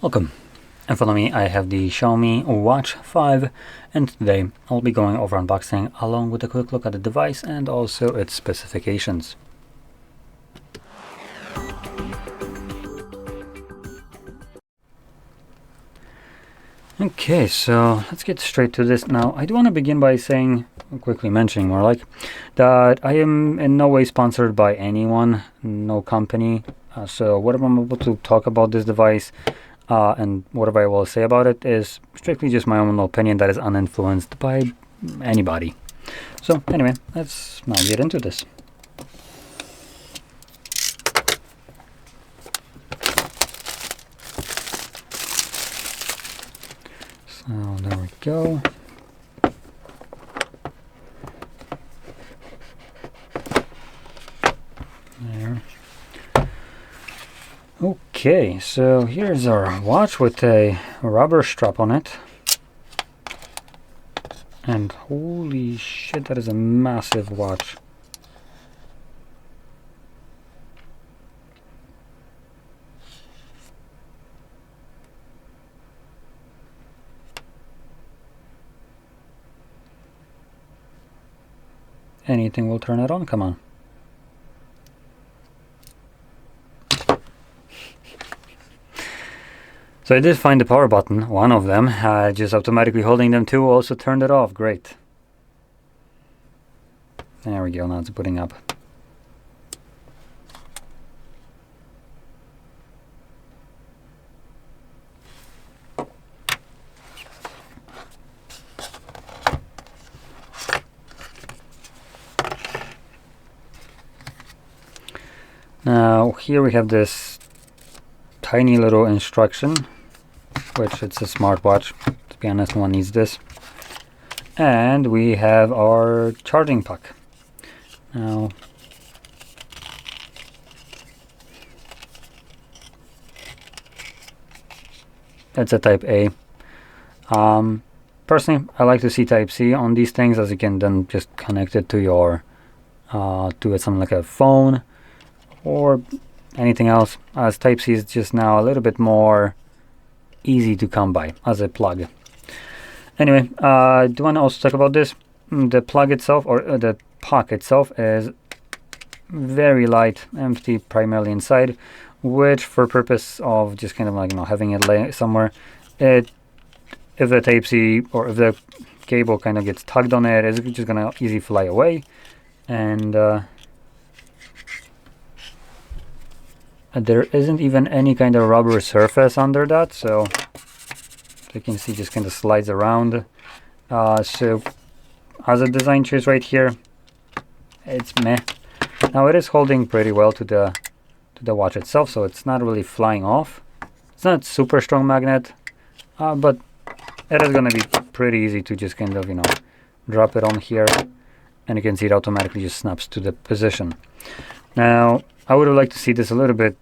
Welcome. In front of me I have the XIAOMI Watch 5, and today I'll be going over unboxing along with a quick look at the device and also its specifications. Okay, so let's get straight to this. Now, I do want to begin by saying, quickly mentioning more like, that I am in no way sponsored by anyone, no company. So whatever I'm able to talk about this device and whatever I will say about it is strictly just my own opinion that is uninfluenced by anybody. So anyway, let's now get into this. So there we go. There. Okay, so here's our watch with a rubber strap on it. And holy shit, that is a massive watch. Anything will turn it on, come on. So I did find the power button, one of them, just automatically holding them two also turned it off, great. There we go, now it's booting up. Now here we have this tiny little instruction, which it's a smartwatch, to be honest, no one needs this. And we have our charging puck. Now it's a type A. Personally, I like to see type C on these things, as you can then just connect it to your something like a phone or anything else, as type C is just now a little bit more easy to come by as a plug. Anyway, do you want to also talk about this? The plug itself, or the puck itself, is very light, empty primarily inside, which for purpose of just kind of like, having it lay somewhere, if the type C or if the cable kind of gets tugged on it, it's just gonna easily fly away. And there isn't even any kind of rubber surface under that, so you can see just kind of slides around. So as a design choice right here, it's meh. Now it is holding pretty well to the watch itself, so it's not really flying off. It's not super strong magnet, but it is going to be pretty easy to just kind of drop it on here, and you can see it automatically just snaps to the position. Now I would have liked to see this a little bit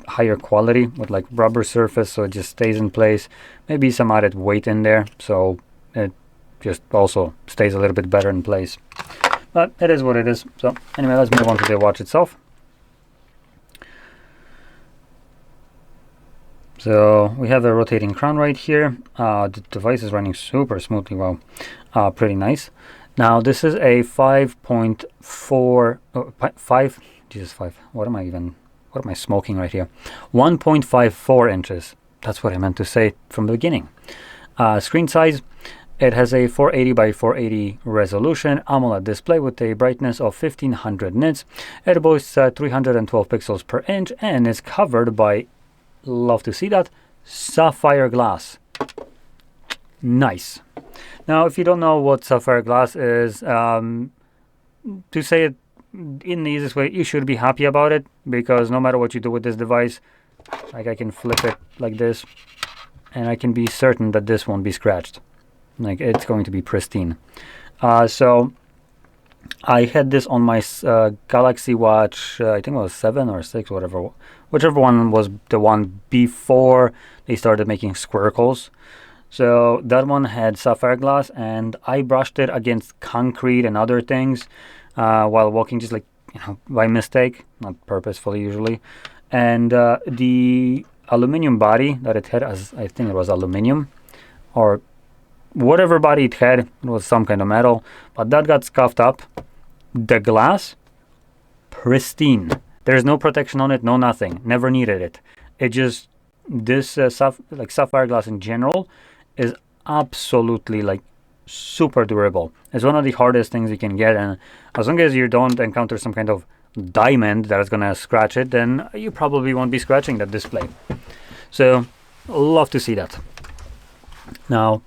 higher quality with like rubber surface, so it just stays in place, maybe some added weight in there so it just also stays a little bit better in place, but it is what it is. So anyway, let's move on to the watch itself. So we have a rotating crown right here. The device is running super smoothly. Wow, pretty nice. Now this is a 5.4 5 Jesus, 5, what am I smoking right here? 1.54 inches. That's what I meant to say from the beginning. Screen size, it has a 480 by 480 resolution AMOLED display with a brightness of 1500 nits. It boasts 312 pixels per inch and is covered by, love to see that, sapphire glass. Nice. Now, if you don't know what sapphire glass is, to say it in the easiest way, you should be happy about it, because no matter what you do with this device, like I can flip it like this and I can be certain that this won't be scratched. Like, it's going to be pristine. So I had this on my Galaxy Watch, I think it was 7 or 6, whichever one was the one before they started making squircles. So that one had sapphire glass, and I brushed it against concrete and other things while walking, just like by mistake, not purposefully usually. And the aluminum body that it had, as I think it was aluminum, or whatever body it had. It was some kind of metal, but that got scuffed up. The glass, pristine. There's no protection on it, no nothing. Never needed it. It just, this like sapphire glass in general is absolutely like super durable. It's one of the hardest things you can get, and as long as you don't encounter some kind of diamond that is gonna scratch it, then you probably won't be scratching that display. So love to see that. Now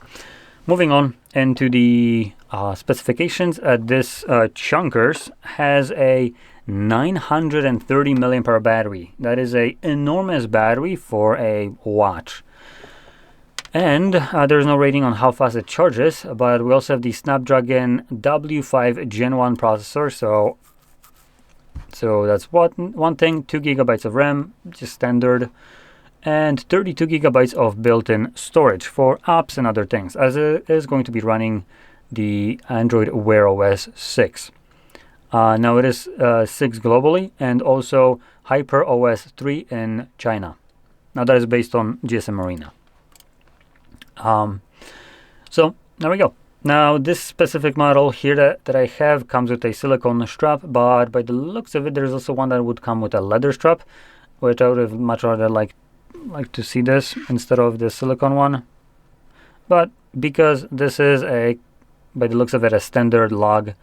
moving on into the specifications, this Chunkers has a 930 milliampere hour battery. That is a enormous battery for a watch. And there's no rating on how fast it charges, but we also have the Snapdragon W5 Gen 1 processor. So that's one thing. 2 gigabytes of RAM, just standard, and 32 gigabytes of built-in storage for apps and other things, as it is going to be running the Android Wear OS 6. Now it is 6 globally, and also Hyper OS 3 in China. Now that is based on GSM Arena. So there we go. Now this specific model here that I have comes with a silicone strap, but by the looks of it, there's also one that would come with a leather strap, which I would have much rather like to see this instead of the silicone one. But because this is a, by the looks of it, a standard log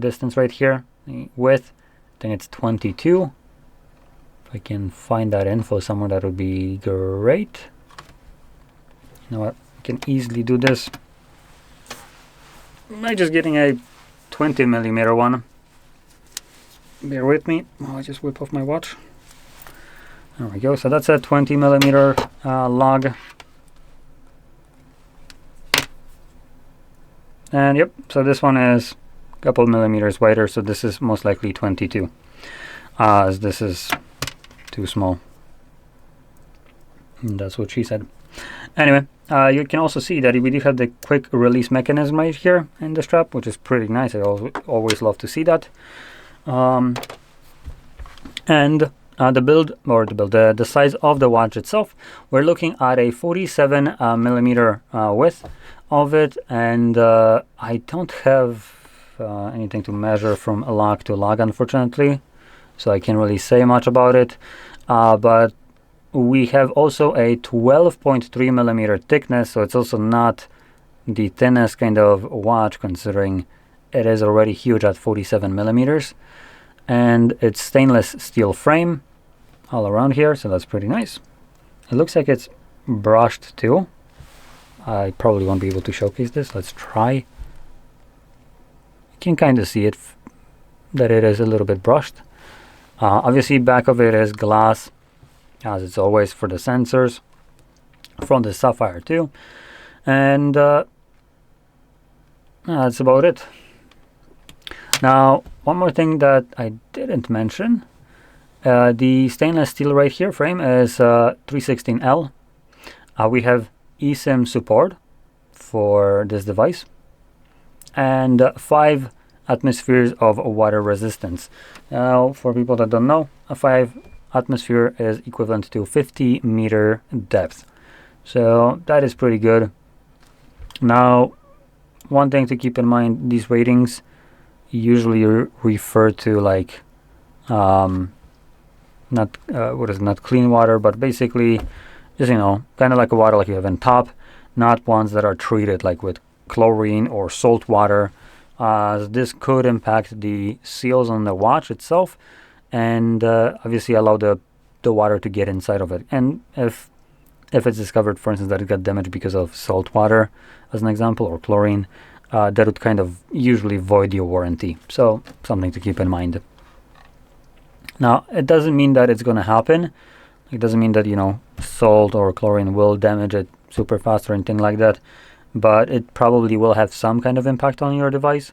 distance right here, the width, I think it's 22. If I can find that info somewhere, that would be great. You know what, I can easily do this by just getting a 20 millimeter one. Bear with me while I just whip off my watch. There we go. So that's a 20 millimeter log. And yep, so this one is a couple millimeters wider, so this is most likely 22, as this is too small. And that's what she said. Anyway, you can also see that we do have the quick release mechanism right here in the strap, which is pretty nice. I always love to see that. And the size of the watch itself, we're looking at a 47 millimeter width of it, and I don't have anything to measure from log to log, unfortunately, so I can't really say much about it. But we have also a 12.3 millimeter thickness, so it's also not the thinnest kind of watch, considering it is already huge at 47 millimeters. And it's stainless steel frame all around here, so that's pretty nice. It looks like it's brushed too. I probably won't be able to showcase this. Let's try. You can kind of see it, that it is a little bit brushed. Obviously back of it is glass, as it's always, for the sensors. Front is sapphire too. And that's about it. Now, one more thing that I didn't mention. The stainless steel right here frame is 316L. We have eSIM support for this device, and 5 atmospheres of water resistance. Now, for people that don't know, a 5 atmosphere is equivalent to 50 meter depth. So that is pretty good. Now, one thing to keep in mind, these ratings usually refer to like not clean water, but basically just, you know, kind of like a water like you have in top, not ones that are treated like with chlorine or salt water. This could impact the seals on the watch itself, and obviously allow the water to get inside of it. And if it's discovered, for instance, that it got damaged because of salt water, as an example, or chlorine, that would kind of usually void your warranty. So something to keep in mind. Now, it doesn't mean that it's going to happen. It doesn't mean that, you know, salt or chlorine will damage it super fast or anything like that, but it probably will have some kind of impact on your device.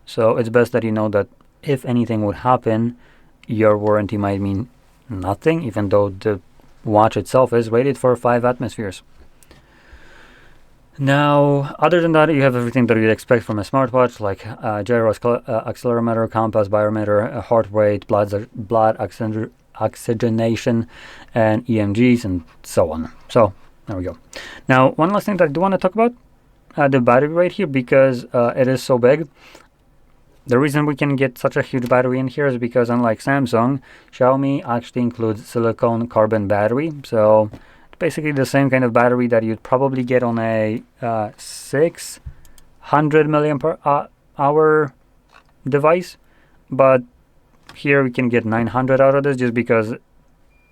So it's best that you know that if anything would happen, your warranty might mean nothing, even though the watch itself is rated for 5 atmospheres. Now, other than that, you have everything that you'd expect from a smartwatch, like gyro, accelerometer, compass, barometer, heart rate, blood oxygenation and EMGs and so on. So there we go. Now, one last thing that I do want to talk about, the battery right here, because it is so big. The reason we can get such a huge battery in here is because, unlike Samsung, Xiaomi actually includes silicone carbon battery. So it's basically the same kind of battery that you'd probably get on a 600 milliampere hour device, but here we can get 900 out of this, just because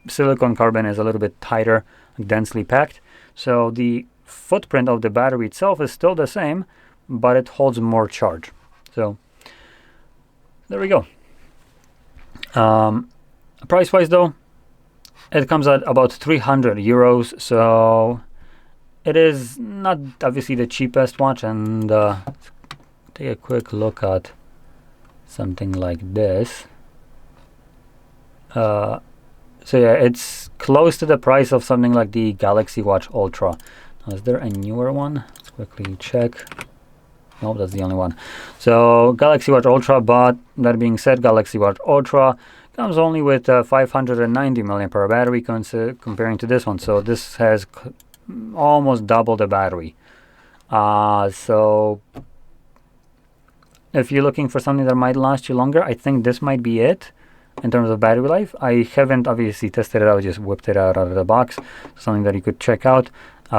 silicone carbon is a little bit tighter, densely packed. So the footprint of the battery itself is still the same, but it holds more charge. So there we go. Price wise though, it comes at about 300 euros, so it is not obviously the cheapest watch. And let's take a quick look at something like this. So yeah, it's close to the price of something like the Galaxy Watch Ultra. Now, is there a newer one? Let's quickly check. Nope, that's the only one. So Galaxy Watch Ultra, but that being said, Galaxy Watch Ultra comes only with a 590 milliampere battery comparing to this one. So this has almost double the battery. So if you're looking for something that might last you longer, I think this might be it in terms of battery life. I haven't obviously tested it out, just whipped it out of the box. Something that you could check out,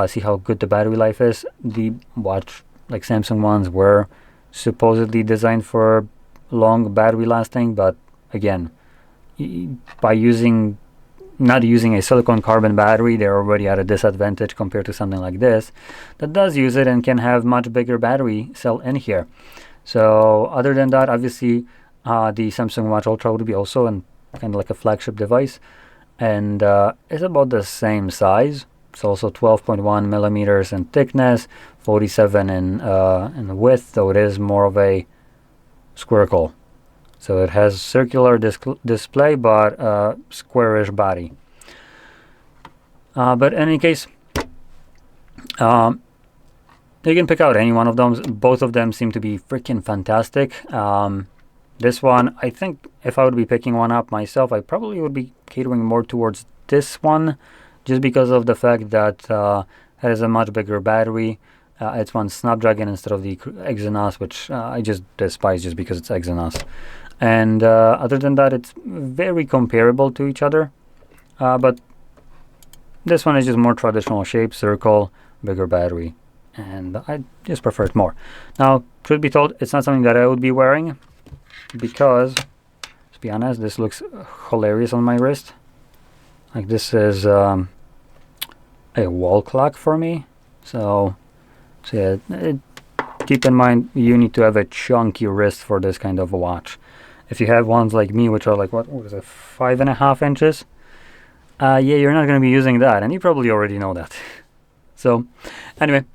see how good the battery life is. The watch, like Samsung ones, were supposedly designed for long battery lasting, but again, by not using a silicone carbon battery, they're already at a disadvantage compared to something like this that does use it and can have much bigger battery cell in here. So other than that, obviously the Samsung Watch Ultra would be also kind of like a flagship device, and it's about the same size. It's also 12.1 millimeters in thickness, 47 in width, though it is more of a squircle. So it has circular display, but squarish body. But in any case, you can pick out any one of them. Both of them seem to be freaking fantastic. This one, I think if I would be picking one up myself, I probably would be catering more towards this one, just because of the fact that it has a much bigger battery. It's one Snapdragon instead of the Exynos, which I just despise just because it's Exynos. And other than that, it's very comparable to each other. But this one is just more traditional shape, circle, bigger battery. And I just prefer it more. Now, truth be told, it's not something that I would be wearing, because, to be honest, this looks hilarious on my wrist. Like, this is a wall clock for me. So yeah, keep in mind, you need to have a chunky wrist for this kind of a watch. If you have ones like me, which are like, what is it, 5.5 inches? Yeah, you're not going to be using that, and you probably already know that. So anyway,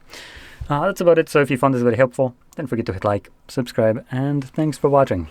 that's about it. So if you found this very helpful, don't forget to hit like, subscribe, and thanks for watching.